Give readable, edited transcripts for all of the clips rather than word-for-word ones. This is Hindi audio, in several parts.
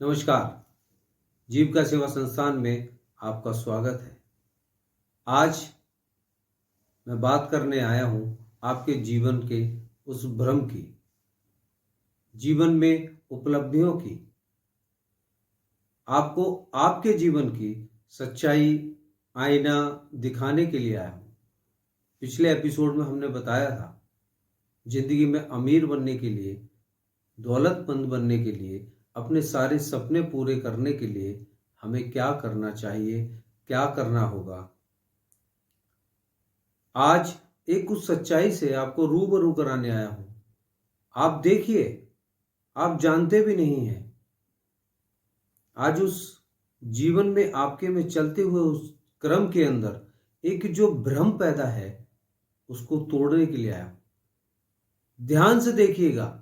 नमस्कार। जीविका सेवा संस्थान में आपका स्वागत है। आज मैं बात करने आया हूं आपके जीवन के उस भ्रम की, जीवन में उपलब्धियों की, आपको आपके जीवन की सच्चाई आईना दिखाने के लिए आया हूं। पिछले एपिसोड में हमने बताया था जिंदगी में अमीर बनने के लिए, दौलतमंद बनने के लिए, अपने सारे सपने पूरे करने के लिए हमें क्या करना चाहिए, क्या करना होगा। आज एक उस सच्चाई से आपको रूबरू कराने आया हूं। आप देखिए, आप जानते भी नहीं हैं, आज उस जीवन में आपके में चलते हुए उस क्रम के अंदर एक जो भ्रम पैदा है उसको तोड़ने के लिए आया हूं। ध्यान से देखिएगा।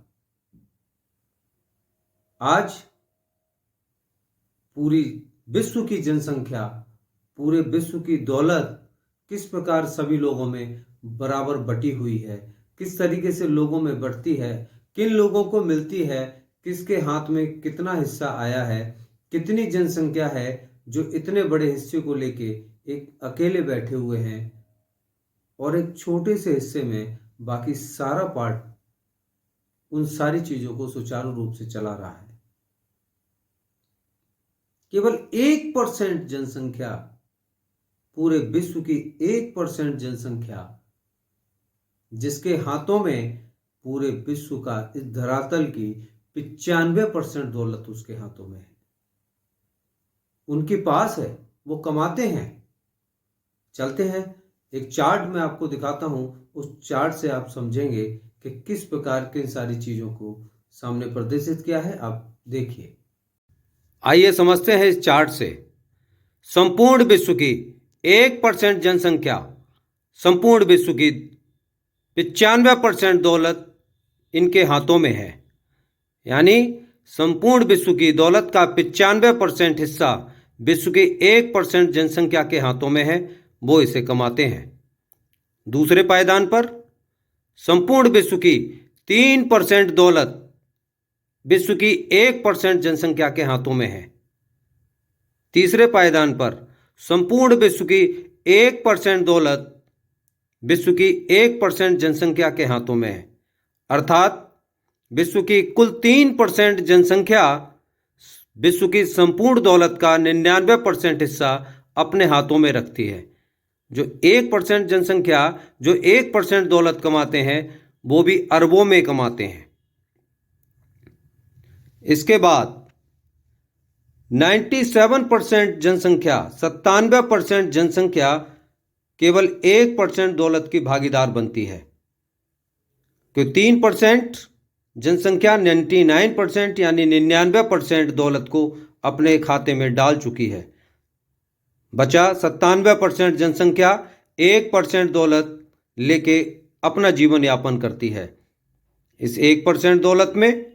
आज पूरी विश्व की जनसंख्या, पूरे विश्व की दौलत किस प्रकार सभी लोगों में बराबर बटी हुई है, किस तरीके से लोगों में बढ़ती है, किन लोगों को मिलती है, किसके हाथ में कितना हिस्सा आया है, कितनी जनसंख्या है जो इतने बड़े हिस्से को लेके एक अकेले बैठे हुए हैं और एक छोटे से हिस्से में बाकी सारा पार्ट उन सारी चीजों को सुचारू रूप से चला रहा है। केवल 1% जनसंख्या, पूरे विश्व की 1% जनसंख्या, जिसके हाथों में पूरे विश्व का, इस धरातल की 95% दौलत उसके हाथों में है, उनके पास है, वो कमाते हैं। चलते हैं, एक चार्ट में आपको दिखाता हूं। उस चार्ट से आप समझेंगे कि किस प्रकार की सारी चीजों को सामने प्रदर्शित किया है। आप देखिए, आइए समझते हैं इस चार्ट से। संपूर्ण विश्व की 1% जनसंख्या, संपूर्ण विश्व की 95% दौलत इनके हाथों में है। यानी संपूर्ण विश्व की दौलत का 95% हिस्सा विश्व की 1% जनसंख्या के हाथों में है, वो इसे कमाते हैं। दूसरे पायदान पर संपूर्ण विश्व की 3% दौलत विश्व की 1% जनसंख्या के हाथों में है। तीसरे पायदान पर संपूर्ण विश्व की 1% दौलत विश्व की 1% जनसंख्या के हाथों में है। अर्थात विश्व की कुल 3% जनसंख्या विश्व की संपूर्ण दौलत का 99% हिस्सा अपने हाथों में रखती है। जो 1% जनसंख्या, जो 1% दौलत कमाते हैं, वो भी अरबों में कमाते हैं। इसके बाद 97% जनसंख्या, 97% जनसंख्या केवल 1% दौलत की भागीदार बनती है। क्योंकि 3% जनसंख्या 99% यानी 99% दौलत को अपने खाते में डाल चुकी है। बचा 97% जनसंख्या 1% दौलत लेके अपना जीवन यापन करती है। इस 1% दौलत में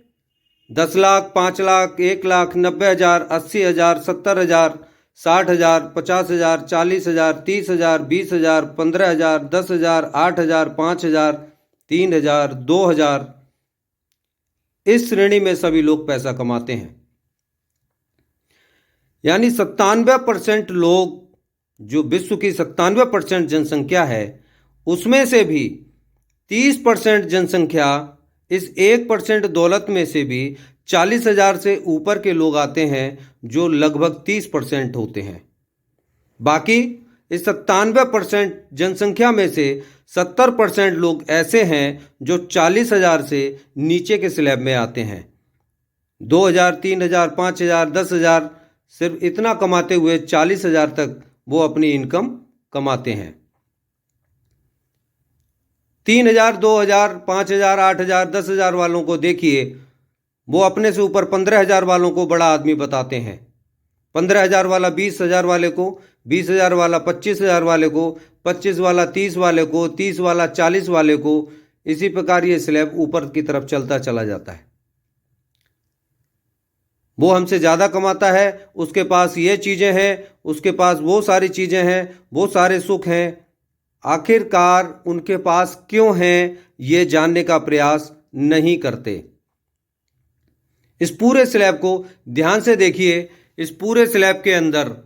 10 लाख, 5 लाख, 1 लाख, 90,000, 80,000, 70,000, 60,000, 50,000, 40,000, 30,000, 20,000, 15,000, 10,000, 8,000, 5,000, 3,000, 2,000, इस श्रेणी में सभी लोग पैसा कमाते हैं। यानी 97% लोग, जो विश्व की 97% जनसंख्या है, उसमें से भी 30% जनसंख्या, इस 1% दौलत में से भी 40,000 से ऊपर के लोग आते हैं, जो लगभग 30% होते हैं। बाकी इस 97% जनसंख्या में से 70% लोग ऐसे हैं जो 40,000 से नीचे के स्लैब में आते हैं। 2,000, 3,000, 5,000, 10,000, सिर्फ इतना कमाते हुए 40,000 तक वो अपनी इनकम कमाते हैं। 3,000, 2,000, 5,000, 8,000, 10,000 वालों को देखिए, वो अपने से ऊपर 15,000 वालों को बड़ा आदमी बताते हैं। 15,000 वाला 20,000 वाले को, 20,000 वाला 25,000 वाले को, 25 वाला 30 वाले को, 30 वाला 40 वाले को, इसी प्रकार ये स्लैब ऊपर की तरफ चलता चला जाता है। वो हमसे ज़्यादा कमाता है, उसके पास ये चीज़ें हैं, उसके पास वो सारी चीज़ें हैं, वो सारे सुख हैं। आखिरकार उनके पास क्यों हैं, ये जानने का प्रयास नहीं करते। इस पूरे स्लैब को ध्यान से देखिए। इस पूरे स्लैब के अंदर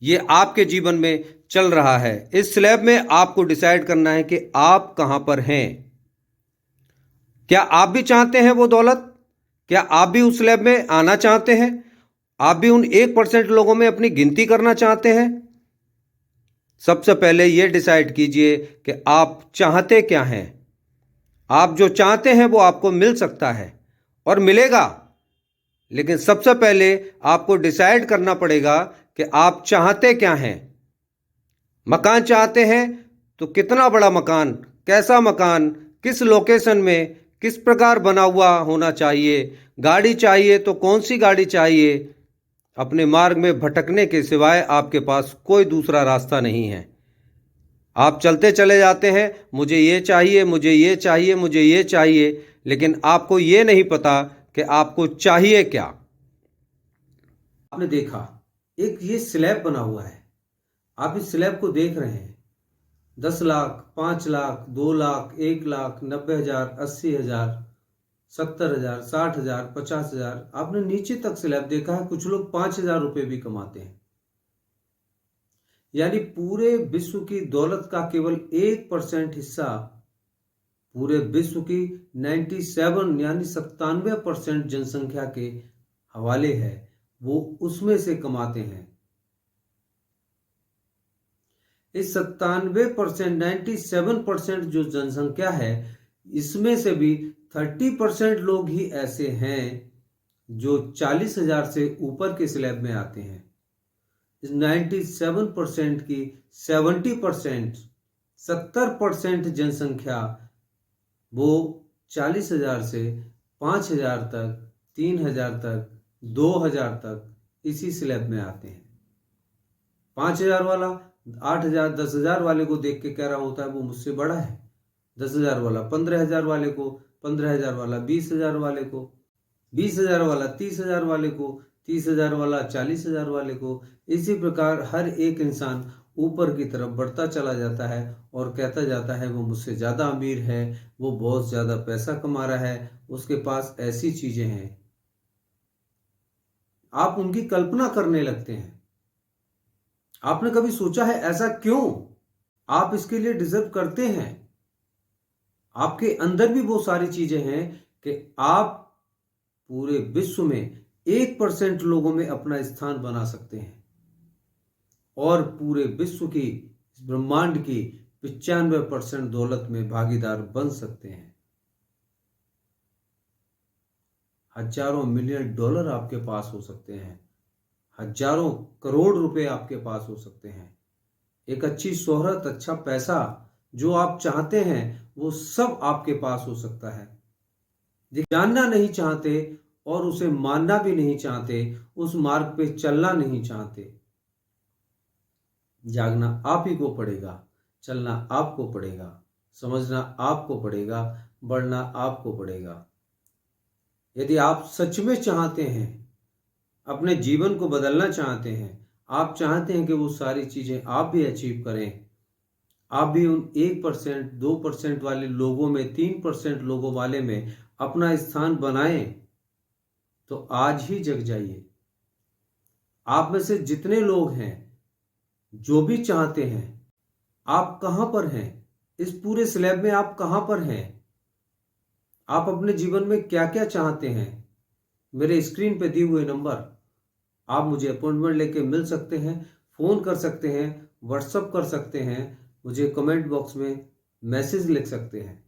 ये आपके जीवन में चल रहा है। इस स्लैब में आपको डिसाइड करना है कि आप कहां पर हैं। क्या आप भी चाहते हैं वो दौलत? क्या आप भी उस स्लैब में आना चाहते हैं? आप भी उन 1% लोगों में अपनी गिनती करना चाहते हैं? सबसे पहले यह डिसाइड कीजिए कि आप चाहते क्या हैं। आप जो चाहते हैं वो आपको मिल सकता है और मिलेगा, लेकिन सबसे पहले आपको डिसाइड करना पड़ेगा कि आप चाहते क्या हैं। मकान चाहते हैं तो कितना बड़ा मकान, कैसा मकान, किस लोकेशन में, किस प्रकार बना हुआ होना चाहिए। गाड़ी चाहिए तो कौन सी गाड़ी चाहिए। अपने मार्ग में भटकने के सिवाय आपके पास कोई दूसरा रास्ता नहीं है। आप चलते चले जाते हैं, मुझे ये चाहिए, मुझे ये चाहिए, मुझे ये चाहिए, लेकिन आपको ये नहीं पता कि आपको चाहिए क्या। आपने देखा एक ये स्लैब बना हुआ है, आप इस स्लैब को देख रहे हैं। 10 लाख, 5 लाख, 2 लाख, 1 लाख, 90,000, 80,000, 70,000, 60,000, 50,000। आपने नीचे तक स्लैब देखा है। कुछ लोग 5,000 रुपये भी कमाते हैं। यानी पूरे विश्व की दौलत का केवल 1% हिस्सा पूरे विश्व की 97 यानी 97% जनसंख्या के हवाले है, वो उसमें से कमाते हैं। इस 97%, 97% जो जनसंख्या है, इसमें से भी 30% लोग ही ऐसे हैं जो 40,000 से ऊपर के स्लैब में आते हैं। इस 97% की 70%, 70% जनसंख्या वो 40,000 से 5,000 तक, 3,000 तक, 2,000 तक इसी स्लैब में आते हैं। 5,000 वाला 8,000, 10,000 वाले को देख के कह रहा होता है वो मुझसे बड़ा है। 10,000 वाला 15,000 वाले को, 15,000 वाला 20,000 वाले को, 20,000 वाला 30,000 वाले को, 30,000 वाला 40,000 वाले को। इसी प्रकार हर एक इंसान ऊपर की तरफ बढ़ता चला जाता है और कहता जाता है वो मुझसे ज़्यादा अमीर है, वो बहुत ज़्यादा पैसा कमा रहा है, उसके पास ऐसी चीज़ें हैं। आप उनकी कल्पना करने लगते हैं। आपने कभी सोचा है ऐसा क्यों? आप इसके लिए डिजर्व करते हैं। आपके अंदर भी वो सारी चीजें हैं कि आप पूरे विश्व में 1% लोगों में अपना स्थान बना सकते हैं और पूरे विश्व की, ब्रह्मांड की 95% दौलत में भागीदार बन सकते हैं। हजारों मिलियन डॉलर आपके पास हो सकते हैं, हजारों करोड़ रुपए आपके पास हो सकते हैं। एक अच्छी शोहरत, अच्छा पैसा, जो आप चाहते हैं वो सब आपके पास हो सकता है। जानना नहीं चाहते और उसे मानना भी नहीं चाहते, उस मार्ग पे चलना नहीं चाहते। जागना आप ही को पड़ेगा, चलना आपको पड़ेगा, समझना आपको पड़ेगा, बढ़ना आपको पड़ेगा। यदि आप सच में चाहते हैं, अपने जीवन को बदलना चाहते हैं, आप चाहते हैं कि वो सारी चीजें आप भी अचीव करें, आप भी उन 1%, 2% वाले लोगों में, 3% लोगों वाले में अपना स्थान बनाएं, तो आज ही जग जाइए। आप में से जितने लोग हैं जो भी चाहते हैं, आप कहां पर हैं? इस पूरे स्लैब में आप कहां पर हैं? आप अपने जीवन में क्या क्या चाहते हैं? मेरे स्क्रीन पे दिए हुए नंबर, आप मुझे अपॉइंटमेंट लेके मिल सकते हैं, फोन कर सकते हैं, व्हाट्सअप कर सकते हैं, मुझे कमेंट बॉक्स में मैसेज लिख सकते हैं।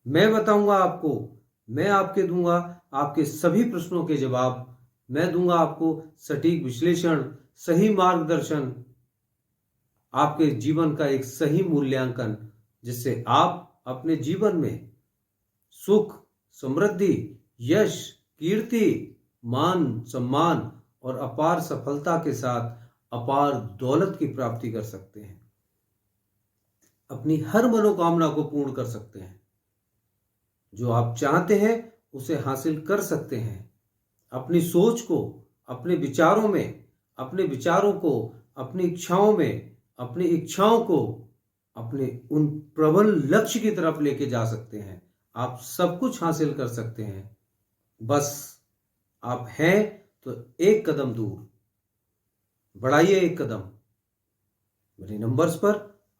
मैं बताऊंगा आपको, मैं आपके दूंगा आपके सभी प्रश्नों के जवाब। मैं दूंगा आपको सटीक विश्लेषण, सही मार्गदर्शन, आपके जीवन का एक सही मूल्यांकन, जिससे आप अपने जीवन में सुख, समृद्धि, यश, कीर्ति, मान, सम्मान और अपार सफलता के साथ अपार दौलत की प्राप्ति कर सकते हैं। अपनी हर मनोकामना को पूर्ण कर सकते हैं। जो आप चाहते हैं उसे हासिल कर सकते हैं। अपनी सोच को, अपने विचारों में, अपने विचारों को, अपनी इच्छाओं में, अपनी इच्छाओं को अपने उन प्रबल लक्ष्य की तरफ लेके जा सकते हैं। आप सब कुछ हासिल कर सकते हैं। बस आप हैं तो एक कदम दूर, बढ़ाइए एक कदम। मेरे नंबर्स पर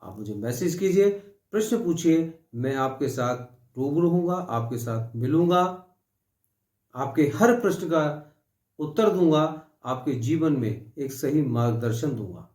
आप मुझे मैसेज कीजिए, प्रश्न पूछिए, मैं आपके साथ रूबरू होऊंगा, आपके साथ मिलूंगा, आपके हर प्रश्न का उत्तर दूंगा, आपके जीवन में एक सही मार्गदर्शन दूंगा।